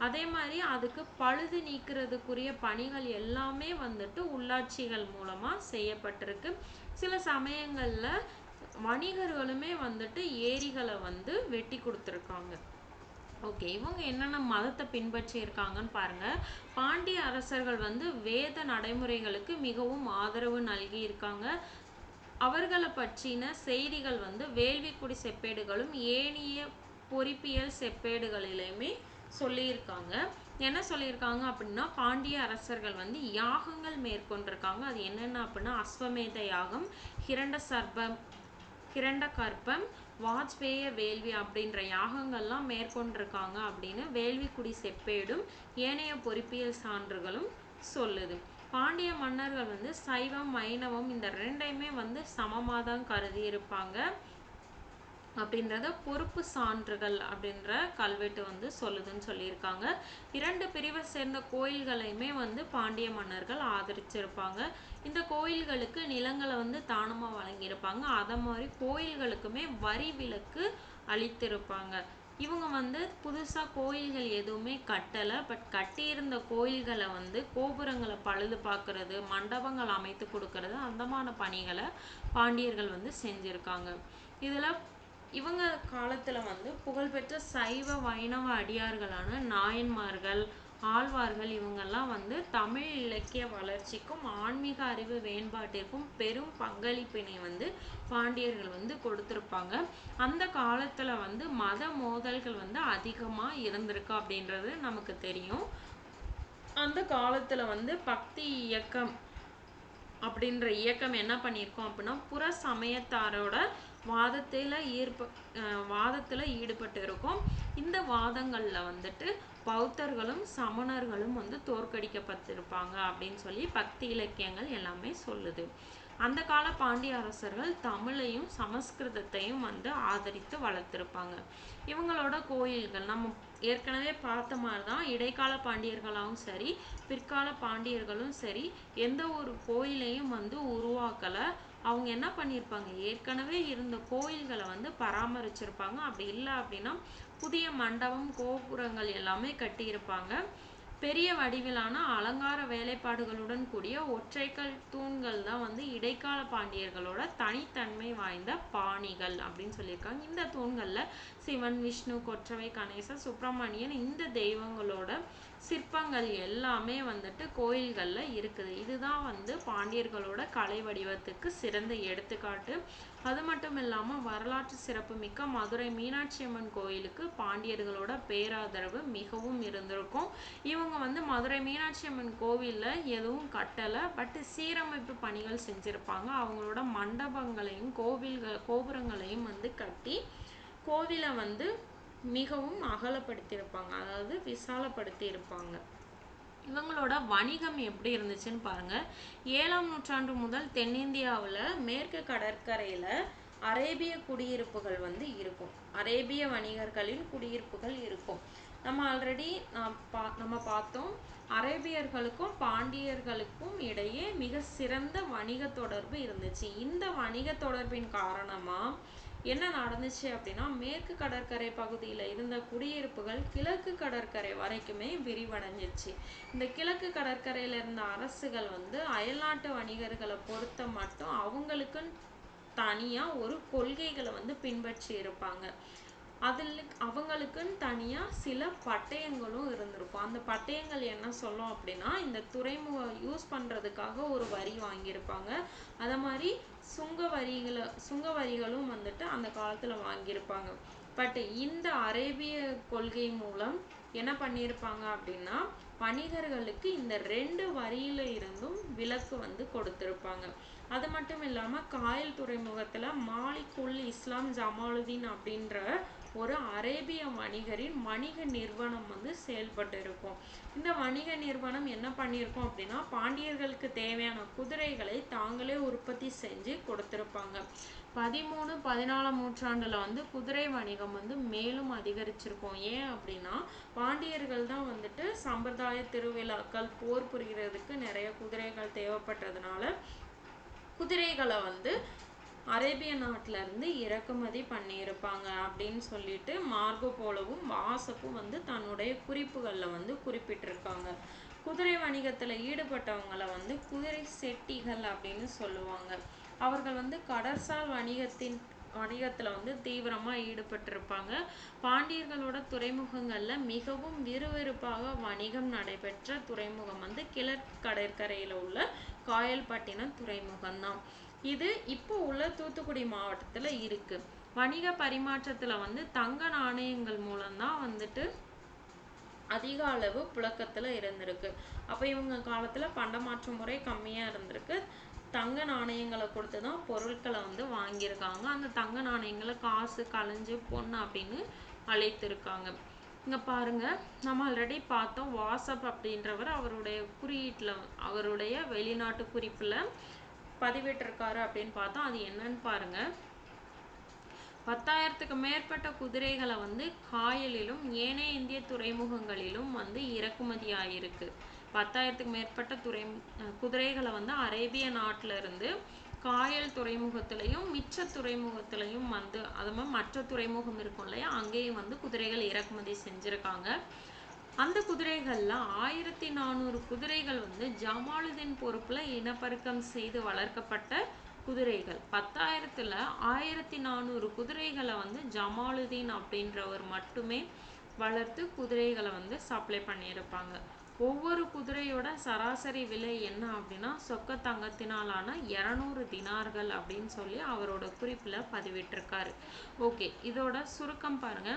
அதே மாதிரி அதுக்கு பழுது நீக்கிறதுக்குரிய பணிகள் எல்லாமே வந்துட்டு உள்ளாட்சிகள் மூலமா செய்யப்பட்டிருக்கு. சில சமயங்கள்ல வணிகர்களுமே வந்துட்டு ஏரிகளை வந்து வெட்டி கொடுத்துருக்காங்க. ஓகே, இவங்க என்னென்ன மதத்தை பின்பற்றி இருக்காங்கன்னு பாருங்க. பாண்டிய அரசர்கள் வந்து வேத நடைமுறைகளுக்கு மிகவும் ஆதரவு நல்கி இருக்காங்க. அவர்களை பற்றின செய்திகள் வந்து வேள்விக்குடி செப்பேடுகளும் ஏனைய பொறிப்பியல் செப்பேடுகளிலுமே சொல்லியிருக்காங்க. என்ன சொல்லியிருக்காங்க அப்படின்னா, பாண்டிய அரசர்கள் வந்து யாகங்கள் மேற்கொண்டிருக்காங்க. அது என்னென்ன அப்படின்னா அஸ்வமேத யாகம், ஹிரண்ட கற்பம், வாஜ்பேய வேள்வி அப்படின்ற யாகங்கள்லாம் மேற்கொண்டிருக்காங்க அப்படின்னு வேள்விக்குடி செப்பேடும் ஏனைய பொறிப்பியல் சான்றுகளும் சொல்லுது. பாண்டிய மன்னர்கள் வந்து சைவம் வைணவம் இந்த ரெண்டையுமே வந்து சமமாக தான் கருதி இருப்பாங்க அப்படின்றத பொறுப்பு சான்றுகள் அப்படின்ற கல்வெட்டு வந்து சொல்லுதுன்னு சொல்லியிருக்காங்க. 2 பிரிவை சேர்ந்த கோயில்களையுமே வந்து பாண்டிய மன்னர்கள் ஆதரிச்சிருப்பாங்க. இந்த கோயில்களுக்கு நிலங்களை வந்து தானமாக வழங்கியிருப்பாங்க. அதை மாதிரி கோயில்களுக்குமே வரி விலக்கு அளித்திருப்பாங்க. இவங்க வந்து புதுசாக கோயில்கள் எதுவுமே கட்டலை. பட் கட்டியிருந்த கோயில்களை வந்து கோபுரங்களை பழுது பார்க்கறது, மண்டபங்கள் அமைத்து கொடுக்கறது, அந்தமான பணிகளை பாண்டியர்கள் வந்து செஞ்சுருக்காங்க. இதில் இவங்க காலத்துல வந்து புகழ்பெற்ற சைவ வைணவ அடியார்களான நாயன்மார்கள், ஆழ்வார்கள் இவங்கெல்லாம் வந்து தமிழ் இலக்கிய வளர்ச்சிக்கும் ஆன்மீக அறிவு மேம்பாட்டிற்கும் பெரும் பங்களிப்பினை வந்து பாண்டியர்கள் வந்து கொடுத்திருப்பாங்க. அந்த காலத்துல வந்து மத மோதல்கள் வந்து அதிகமா இருந்திருக்கு அப்படின்றது நமக்கு தெரியும். அந்த காலத்துல வந்து பக்தி இயக்கம் அப்படின்ற இயக்கம் என்ன பண்ணியிருக்கோம் அப்படின்னா புற சமயத்தாரோட வாதத்துல ஈடுபட்டு இருக்கும். இந்த வாதங்கள்ல வந்துட்டு பௌத்தர்களும் சமணர்களும் வந்து தோற்கடிக்கப்பட்டிருப்பாங்க அப்படின்னு சொல்லி பக்தி இலக்கியங்கள் எல்லாமே சொல்லுது. அந்த கால பாண்டிய அரசர்கள் தமிழையும் சமஸ்கிருதத்தையும் வந்து ஆதரித்து வளர்த்திருப்பாங்க. இவங்களோட கோயில்கள் நம்ம ஏற்கனவே பார்த்த மாதிரி தான் இடைக்கால பாண்டியர்களாகவும் சரி பிற்கால பாண்டியர்களும் சரி எந்த ஒரு கோயிலையும் வந்து உருவாக்கலை. அவங்க என்ன பண்ணியிருப்பாங்க, ஏற்கனவே இருந்த கோயில்களை வந்து பராமரிச்சிருப்பாங்க. அப்படி இல்லை அப்படின்னா புதிய மண்டபம் கோபுரங்கள் எல்லாமே கட்டியிருப்பாங்க. பெரிய வடிவிலான அலங்கார வேலைப்பாடுகளுடன் கூடிய ஒற்றைக்கல் தூண்கள் தான் வந்து இடைக்கால பாண்டியர்களோட தனித்தன்மை வாய்ந்த பாணிகள் அப்படின்னு சொல்லியிருக்காங்க. இந்த தூண்கள்ல சிவன், விஷ்ணு, கொற்றவை, கணேசர், சுப்பிரமணியன் இந்த தெய்வங்களோட சிற்பங்கள் எல்லாமே வந்துட்டு கோயில்கள்ல இருக்குது. இதுதான் வந்து பாண்டியர்களோட கலை வடிவத்துக்கு சிறந்த எடுத்துக்காட்டு. அது மட்டும் இல்லாம வரலாற்று சிறப்பு மிக்க மதுரை மீனாட்சி அம்மன் கோயிலுக்கு பாண்டியர்களோட பேராதரவு மிகவும் இருந்திருக்கும். இவங்க வந்து மதுரை மீனாட்சி அம்மன் கோவில்ல எதுவும் கட்டலை, பட் சீரமைப்பு பணிகள் செஞ்சிருப்பாங்க. அவங்களோட மண்டபங்களையும் கோபுரங்களையும் வந்து கட்டி கோவிலை வந்து மிகவும் அகலப்படுத்தியிருப்பாங்க, அதாவது விசாலப்படுத்தி இருப்பாங்க. இவங்களோட வணிகம் எப்படி இருந்துச்சுன்னு பாருங்க. 7ஆம் நூற்றாண்டு முதல் தென்னிந்தியாவில் மேற்கு கடற்கரையில் அரேபிய குடியிருப்புகள் வந்து இருக்கும். அரேபிய வணிகர்களின் குடியிருப்புகள் இருக்கும். நம்ம ஆல்ரெடி நம்ம பார்த்தோம், அரேபியர்களுக்கும் பாண்டியர்களுக்கும் இடையே மிக சிறந்த வணிக தொடர்பு இருந்துச்சு. இந்த வணிக தொடர்பின் காரணமா என்ன நடந்துச்சு அப்படின்னா, மேற்கு கடற்கரை பகுதியில் இருந்த குடியிருப்புகள் கிழக்கு கடற்கரை வரைக்குமே விரிவடைஞ்சிருச்சு. இந்த கிழக்கு கடற்கரையில இருந்த அரசுகள் வந்து அயல்நாட்டு வணிகர்களை பொறுத்த மட்டும் அவங்களுக்குன்னு தனியா ஒரு கொள்கைகளை வந்து பின்பற்றி இருப்பாங்க. அதில் அவங்களுக்குன்னு தனியா சில பட்டயங்களும் இருந்திருக்கும். அந்த பட்டயங்கள் என்ன சொல்லும் அப்படின்னா, இந்த துறைமுகம் யூஸ் பண்றதுக்காக ஒரு வரி வாங்கியிருப்பாங்க. அத மாதிரி சுங்க வரிகளும் வந்துட்டு அந்த காலத்துல வாங்கியிருப்பாங்க. பட் இந்த அரேபிய கொள்கை மூலம் என்ன பண்ணியிருப்பாங்க அப்படின்னா, வணிகர்களுக்கு இந்த 2 வரியில இருந்தும் விலக்கு வந்து கொடுத்திருப்பாங்க. அது மட்டும் இல்லாம காயல் துறைமுகத்துல மாலிக் உல் இஸ்லாம் ஜமாலுதீன் அப்படின்ற ஒரு அரேபிய வணிகரின் வணிக நிறுவனம் வந்து செயல்பட்டு இருக்கும். இந்த வணிக நிறுவனம் என்ன பண்ணியிருக்கோம் அப்படின்னா, பாண்டியர்களுக்கு தேவையான குதிரைகளை தாங்களே உற்பத்தி செஞ்சு கொடுத்திருப்பாங்க. 13, 14ஆம் நூற்றாண்டுல வந்து குதிரை வணிகம் வந்து மேலும் அதிகரிச்சிருக்கும். ஏன் அப்படின்னா, பாண்டியர்கள் தான் வந்துட்டு சம்பிரதாய திருவிழாக்கள், போர் புரிகிறதுக்கு நிறைய குதிரைகள் தேவைப்பட்டதுனால குதிரைகளை வந்து அரேபிய நாட்டுல இருந்து இறக்குமதி பண்ணியிருப்பாங்க அப்படின்னு சொல்லிட்டு மார்கோ போலோவும் வாசப்பும் வந்து தன்னுடைய குறிப்புகள்ல வந்து குறிப்பிட்டிருக்காங்க. குதிரை வணிகத்துல ஈடுபட்டவங்களை வந்து குதிரை செட்டிகள் அப்படின்னு சொல்லுவாங்க. அவர்கள் வந்து கடற்சால் வணிகத்துல வந்து தீவிரமா ஈடுபட்டிருப்பாங்க. பாண்டியர்களோட துறைமுகங்கள்ல மிகவும் விறுவிறுப்பாக வணிகம் நடைபெற்ற துறைமுகம் வந்து கிழக்கு கடற்கரையில உள்ள காயல்பட்டினம் துறைமுகம் தான். இது இப்போ உள்ள தூத்துக்குடி மாவட்டத்துல இருக்கு. வணிக பரிமாற்றத்துல வந்து தங்க நாணயங்கள் மூலம்தான் வந்துட்டு அதிக அளவு புழக்கத்துல இருந்திருக்கு. அப்ப இவங்க காலத்துல பண்டமாற்று முறை கம்மியா இருந்திருக்கு. தங்க நாணயங்களை கொடுத்துதான் பொருட்களை வந்து வாங்கியிருக்காங்க. அந்த தங்க நாணயங்களை காசு, களஞ்சு, பொண்ணு அப்படின்னு அழைத்திருக்காங்க. இங்க பாருங்க, நம்ம ஆல்ரெடி பார்த்தோம், வாசப் அப்படின்றவர் அவருடைய குறியீட்டுல அவருடைய வெளிநாட்டு குறிப்புல பதிவிட்டிருக்காரு அப்படின்னு பார்த்தோம். அது என்னன்னு பாருங்க. 10,000க்கு மேற்பட்ட குதிரைகளை வந்து காயலிலும் ஏனைய இந்திய துறைமுகங்களிலும் வந்து இறக்குமதி ஆயிருக்கு. 10,000க்கு மேற்பட்ட குதிரைகளை வந்து அரேபிய நாட்டுல இருந்து காயல் துறைமுகத்திலையும் மிச்ச துறைமுகத்திலையும் வந்து, அது மாதிரி மற்ற துறைமுகம் இருக்கும் இல்லையா, அங்கேயும் வந்து குதிரைகள் இறக்குமதி செஞ்சிருக்காங்க. அந்த குதிரைகள்ல 1400 குதிரைகள் வந்து ஜமாலுதீன் பொறுப்புல இனப்பெருக்கம் செய்து வளர்க்கப்பட்ட குதிரைகள். 10,000த்துல 1400 குதிரைகளை வந்து ஜமாலுதீன் அப்படின்றவர் மட்டுமே வளர்த்து குதிரைகளை வந்து சப்ளை பண்ணியிருப்பாங்க. ஒவ்வொரு குதிரையோட சராசரி விலை என்ன அப்படின்னா, சொக்க தங்கத்தினாலான 200 தினார்கள் அப்படின்னு சொல்லி அவரோட குறிப்புல பதிவிட்டிருக்காரு. ஓகே, இதோட சுருக்கம் பாருங்க.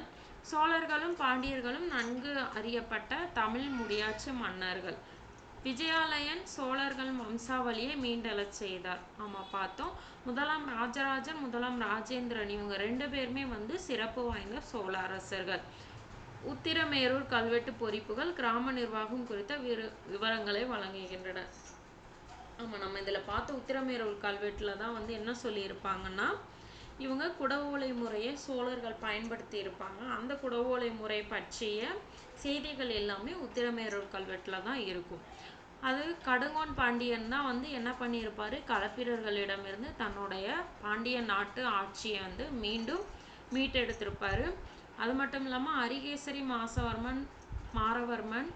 சோழர்களும் பாண்டியர்களும் நன்கு அறியப்பட்ட தமிழ் முடியாட்சி மன்னர்கள். விஜயாலயன் சோழர்கள் வம்சாவளியை மீண்டெழச் செய்தார். ஆமா பார்த்தோம். முதலாம் ராஜராஜன், முதலாம் ராஜேந்திரன் இவங்க 2 பேருமே வந்து சிறப்பு வாய்ந்த சோழ அரசர்கள். உத்திரமேரூர் கல்வெட்டு பொறிப்புகள் கிராம நிர்வாகம் குறித்த விவரங்களை வழங்குகின்றன. ஆமா, நம்ம இதுல பார்த்த உத்திரமேரூர் கல்வெட்டுல தான் வந்து என்ன சொல்லியிருப்பாங்கன்னா, இவங்க குடவோலை முறையை சோழர்கள் பயன்படுத்தி இருப்பாங்க. அந்த குடவோலை முறை பற்றிய செய்திகள் எல்லாமே உத்திரமேரூர் கல்வெட்டுல தான் இருக்கும். அது கடுங்கோன் பாண்டியன் தான் வந்து என்ன பண்ணியிருப்பாரு, களப்பிரர்களிடமிருந்து தன்னுடைய பாண்டிய நாட்டு ஆட்சியை வந்து மீண்டும் மீட்டெடுத்திருப்பாரு. அது மட்டும் இல்லாம அரிகேசரி, மாரவர்மன்,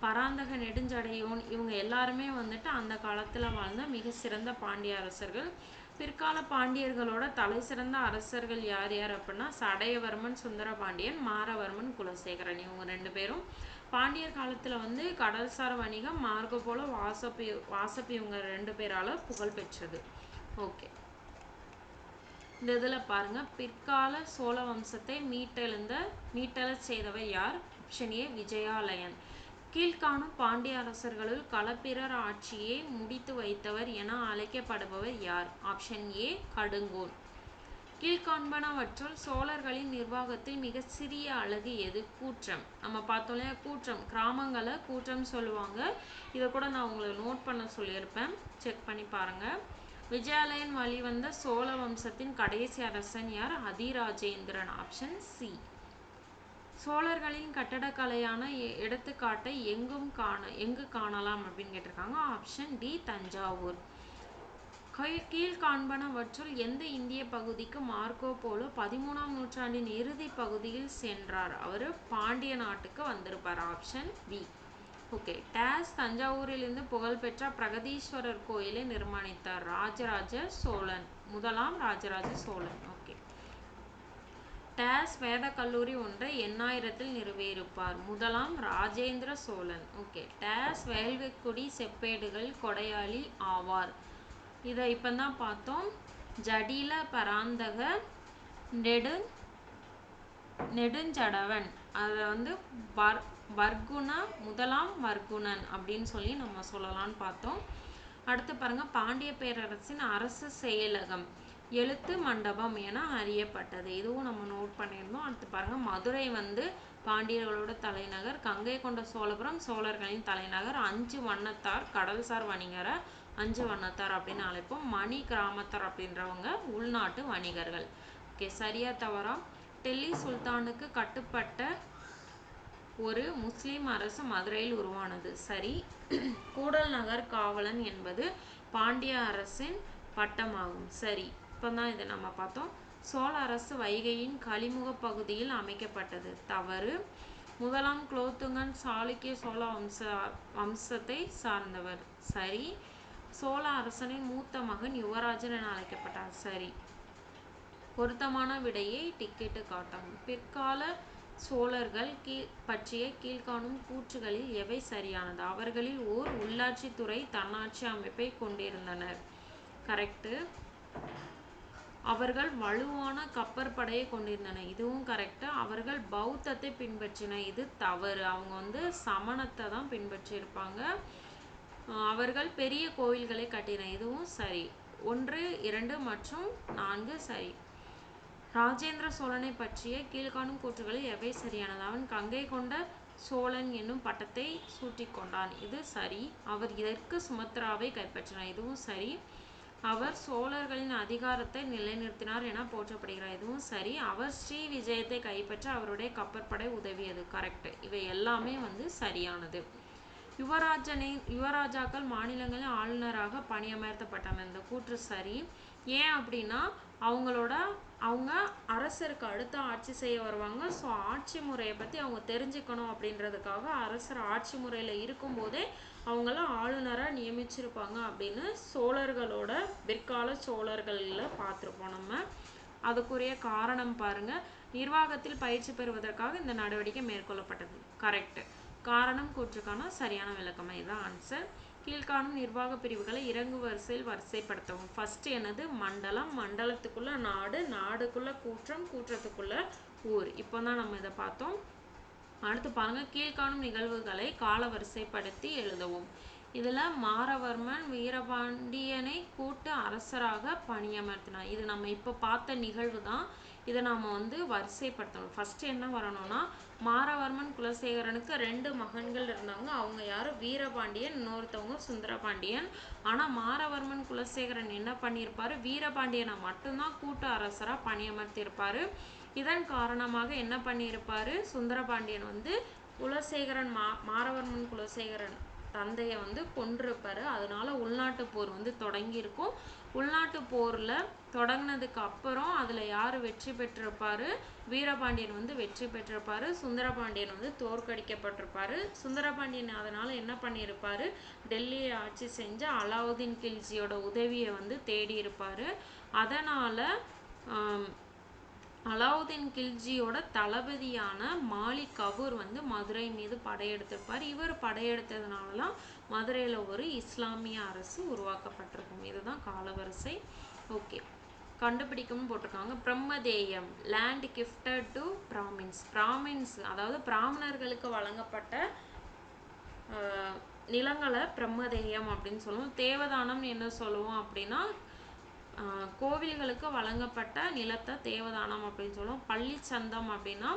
பராந்தக நெடுஞ்சடையோன் இவங்க எல்லாருமே வந்துட்டு அந்த காலத்துல வாழ்ந்த மிக சிறந்த பாண்டிய அரசர்கள். பிற்கால பாண்டியர்களோட தலை சிறந்த அரசர்கள் யார் யார் அப்படின்னா, சடையவர்மன், சுந்தரபாண்டியன், மாரவர்மன், குலசேகரன் இவங்க 2 பேரும். பாண்டியர் காலத்துல வந்து கடல்சார் வணிகம் மார்கோ போலோ, வாசப் இவங்க 2 பேரால புகழ் பெற்றது. ஓகே, இந்த இதுல பாருங்க, பிற்கால சோழ வம்சத்தை மீட்டெழச் செய்தவர் யார்? Option A Vijayalayan. கீழ்காணும் பாண்டிய அரசர்களுள் களப்பிரர் ஆட்சியை முடித்து வைத்தவர் என அழைக்கப்படுபவர் யார்? Option A Kadungon. கீழ்காண்பனவற்றுள் சோழர்களின் நிர்வாகத்தில் மிக சிறிய அலகு எது? கூற்றம். நம்ம பார்த்தோம் இல்லையா, கூற்றம். கிராமங்களை கூற்றம் சொல்லுவாங்க. இதை கூட நான் உங்களுக்கு நோட் பண்ண சொல்லியிருப்பேன், செக் பண்ணி பாருங்க. விஜயாலயன் வழிவந்த சோழ வம்சத்தின் கடைசி அரசன் யார்? அதிராஜேந்திரன். Option C. சோழர்களின் கட்டடக்கலையான எடுத்துக்காட்டை எங்கு காணலாம் அப்படின்னு கேட்டிருக்காங்க. Option D, Thanjavur. கீழ்காண்பனவற்றுள் எந்த இந்திய பகுதிக்கு மார்க்கோ போலோ 13ஆம் நூற்றாண்டின் இறுதி பகுதியில் சென்றார்? அவர் பாண்டிய நாட்டுக்கு வந்திருப்பார். Option B. ஓகே. டேஸ் தஞ்சாவூரிலிருந்து புகழ்பெற்ற பிரகதீஸ்வரர் கோயிலை நிர்மாணித்தார்? ராஜராஜ சோழன். முதலாம் ராஜராஜ சோழன். ஓகே. டேஸ் வேத கல்லூரி ஒன்றை எண்ணாயிரத்தில் நிறுவியிருப்பார்? முதலாம் ராஜேந்திர சோழன். ஓகே. டேஸ் வேள்விக்குடி செப்பேடுகள் கொடையாளி ஆவார்? இதை இப்போ தான் பார்த்தோம். ஜடில பராந்தக நெடுஞ்சடவன். அதை வர்குண முதலாம் வர்குணன் அப்படின்னு சொல்லி நம்ம சொல்லலாம்னு பார்த்தோம். அடுத்து பாருங்க, பாண்டிய பேரரசின் அரசு செயலகம் எழுத்து மண்டபம் என அறியப்பட்டது. இதுவும் நம்ம நோட் பண்ணியிருந்தோம். அடுத்து பாருங்க, மதுரை பாண்டியர்களோட தலைநகர், கங்கை கொண்ட சோழபுரம் சோழர்களின் தலைநகர், 5 வண்ணத்தார் கடல்சார் வணிகரை 5 வண்ணத்தார் அப்படின்னு அழைப்போம். மணி கிராமத்தார் அப்படின்றவங்க உள்நாட்டு வணிகர்கள். ஓகே. சரியா தவறா? டெல்லி சுல்தானுக்கு கட்டுப்பட்ட ஒரு முஸ்லிம் அரசு மதுரையில் உருவானது. சரி. கூடல் நகர் காவலன் என்பது பாண்டிய அரசின் பட்டமாகும். சரி. இப்போதான் இதை நம்ம பார்த்தோம். சோழ அரசு வைகையின் கலிமுக பகுதியில் அமைக்கப்பட்டது. தவறு. முதலாம் குலோத்துங்கன் சாளுக்கிய சோழ வம்சத்தை சார்ந்தவர். சரி. சோழ அரசனின் மூத்த மகன் யுவராஜன் என அழைக்கப்பட்டார். சரி. பொருத்தமான விடையை டிக்கெட்டு காட்டவும். பிற்கால சோழர்கள் பற்றிய கீழ்காணும் கூற்றுகளில் எவை சரியானது? அவர்களில் ஓர் உள்ளாட்சி துறை தன்னாட்சி அமைப்பை கொண்டிருந்தனர். கரெக்டு. அவர்கள் வலுவான கப்பற்படையை கொண்டிருந்தனர். இதுவும் கரெக்டு. அவர்கள் பௌத்தத்தை பின்பற்றினர். இது தவறு. அவங்க சமணத்தை தான் பின்பற்றியிருப்பாங்க. அவர்கள் பெரிய கோயில்களை கட்டினர். இதுவும் சரி. 1, 2 மற்றும் 4 சரி. ராஜேந்திர சோழனை பற்றிய கீழ்காணும் கூற்றுகளில் எவை சரியானது? அவன் கங்கை கொண்ட சோழன் என்னும் பட்டத்தை சூட்டிக்கொண்டான். இது சரி. அவர் இதற்கு சுமத்ராவை கைப்பற்றினார். இதுவும் சரி. அவர் சோழர்களின் அதிகாரத்தை நிலைநிறுத்தினார் என போற்றப்படுகிறார். இதுவும் சரி. அவர் ஸ்ரீ விஜயத்தை கைப்பற்ற அவருடைய கப்பற்படை உதவியது. கரெக்ட். இவை எல்லாமே சரியானது. யுவராஜாக்கள் மாநிலங்களின் ஆளுநராக பணியமர்த்தப்பட்டனர். இந்த கூற்று சரி. ஏன் அப்படின்னா அவங்க அரசருக்கு அடுத்த ஆட்சி செய்ய வருவாங்க. ஸோ ஆட்சி முறையை பற்றி அவங்க தெரிஞ்சுக்கணும் அப்படின்றதுக்காக அரசர் ஆட்சி முறையில் இருக்கும்போதே அவங்கள ஆளுநராக நியமிச்சிருப்பாங்க அப்படின்னு சோழர்களோட பிற்கால சோழர்களில் பார்த்துருப்போம் நம்ம. அதுக்குரிய காரணம் பாருங்க. நிர்வாகத்தில் பயிற்சி பெறுவதற்காக இந்த நடவடிக்கை மேற்கொள்ளப்பட்டது. கரெக்ட். காரணம் கூற்றுக்கான சரியான விளக்கம். இதுதான் ஆன்சர். கீழ்காணும் நிர்வாக பிரிவுகளை இறங்கு வரிசையில் வரிசைப்படுத்தவும். ஃபர்ஸ்ட் என்னது? மண்டலம். மண்டலத்துக்குள்ள நாடு, நாடுக்குள்ள கூற்றம், கூற்றத்துக்குள்ள ஊர். இப்போ தான் நம்ம இதை பார்த்தோம். அடுத்து பாருங்க, கீழ்காணும் நிகழ்வுகளை கால வரிசைப்படுத்தி எழுதவும். இதில் மாரவர்மன் வீரபாண்டியனை கூட்டு அரசராக பணியமர்த்தினார். இது நம்ம இப்போ பார்த்த நிகழ்வு தான். இதை நாம் வரிசைப்படுத்தணும். ஃபர்ஸ்ட் என்ன வரணும்னா, மாரவர்மன் குலசேகரனுக்கு 2 மகன்கள் இருந்தாங்க. அவங்க யாரும்? வீரபாண்டியன், இன்னொருத்தவங்க சுந்தரபாண்டியன். ஆனால் மாரவர்மன் குலசேகரன் என்ன பண்ணியிருப்பாரு? வீரபாண்டியனை மட்டும்தான் கூட்டு அரசராக பணியமர்த்தியிருப்பாரு. இதன் காரணமாக என்ன பண்ணியிருப்பாரு? சுந்தரபாண்டியன் குலசேகரன் மாரவர்மன் குலசேகரன் தந்தையை கொன்றிருப்பாரு. அதனால உள்நாட்டு போர் தொடங்கியிருக்கும். உள்நாட்டு போரில் தொடங்கினதுக்கு அப்புறம் அதில் யார் வெற்றி பெற்றிருப்பாரு? வீரபாண்டியன் வெற்றி பெற்றிருப்பாரு. சுந்தரபாண்டியன் தோற்கடிக்கப்பட்டிருப்பாரு. சுந்தரபாண்டியன் அதனால என்ன பண்ணியிருப்பாரு? டெல்லியை ஆட்சி செஞ்ச அலாவுதீன் கில்ஜியோட உதவியை தேடி இருப்பாரு. அதனால அலாவுதீன் கில்ஜியோட தளபதியான மாலிக் கபூர் மதுரை மீது படையெடுத்திருப்பார். இவர் படையெடுத்ததுனாலலாம் மதுரையில் ஒரு இஸ்லாமிய அரசு உருவாக்கப்பட்டிருக்கும். இதுதான் காலவரிசை. ஓகே. கண்டுபிடிக்கும்னு போட்டிருக்காங்க. பிரம்மதேயம், land gifted to Brahmins. Brahmins அதாவது பிராமணர்களுக்கு வழங்கப்பட்ட நிலங்களை பிரம்மதேயம் அப்படின்னு சொல்லுவோம். தேவதானம் என்ன சொல்லுவோம் அப்படின்னா, கோவில்களுக்கு வழங்கப்பட்ட நிலத்தை தேவதானம் அப்படின்னு சொல்லுவோம். பள்ளி சந்தம் அப்படின்னா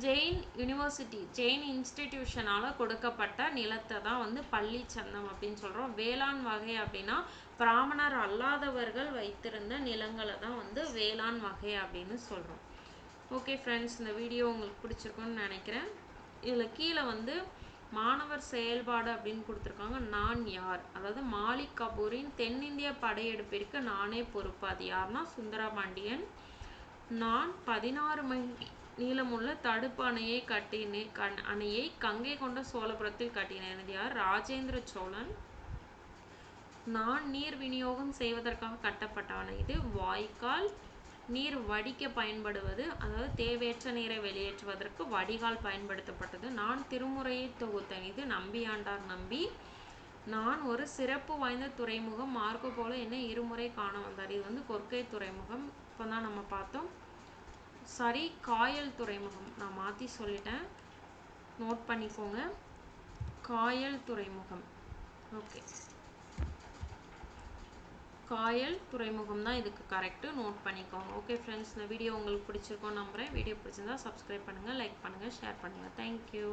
ஜெயின் யூனிவர்சிட்டி ஜெயின் இன்ஸ்டிடியூஷனால் கொடுக்கப்பட்ட நிலத்தை தான் வந்து பள்ளி சந்தம் அப்படின்னு சொல்கிறோம். வேளாண் வகை அப்படின்னா பிராமணர் அல்லாதவர்கள் வைத்திருந்த நிலங்களை தான் வந்து வேளாண் வகை அப்படின்னு சொல்கிறோம். ஓகே ஃப்ரெண்ட்ஸ், இந்த வீடியோ உங்களுக்கு பிடிச்சிருக்குன்னு நினைக்கிறேன். இதில் கீழே வந்து மாணவர் செயல்பாடு அப்படின்னு கொடுத்துருக்காங்க. நான் யார், அதாவது மாலிக் கபூரின் தென்னிந்திய படையெடுப்பிற்கு நானே பொறுப்பு. அது யாருன்னா சுந்தரபாண்டியன். நான் 16 மைல் நீளமுள்ள தடுப்பு அணையை கட்டினேன். அணையை கங்கை கொண்ட சோழபுரத்தில் கட்டினேன். இது யார்? ராஜேந்திர சோழன். நான் நீர் விநியோகம் செய்வதற்காக கட்டப்பட்டவன். இது வாய்க்கால். நீர் வடிக்க பயன்படுவது, அதாவது தேவையற்ற நீரை வெளியேற்றுவதற்கு வடிகால் பயன்படுத்தப்பட்டது. நான் திருமுறையை தொகுத்தேன். இது நம்பியாண்டார் நம்பி. நான் ஒரு சிறப்பு வாய்ந்த துறைமுகம். மார்க்கோ போலோ என்ன இருமுறை காண வந்தார். இது வந்து கொர்க்கை துறைமுகம். இப்போ தான் நம்ம பார்த்தோம். சரி, காயல் துறைமுகம். நான் மாற்றி சொல்லிட்டேன், நோட் பண்ணிக்கோங்க. காயல் துறைமுகம். ஓகே, காயல் துறைமுகம் தான் இதுக்கு கரெக்டு, நோட் பண்ணிக்கோங்க. ஓகே ஃப்ரெண்ட்ஸ், இந்த வீடியோ உங்களுக்கு பிடிச்சிருக்கோன்னு நம்புகிறேன். வீடியோ பிடிச்சிருந்தா சப்ஸ்கிரைப் பண்ணுங்கள், லைக் பண்ணுங்கள், ஷேர் பண்ணுங்கள். தேங்க்யூ.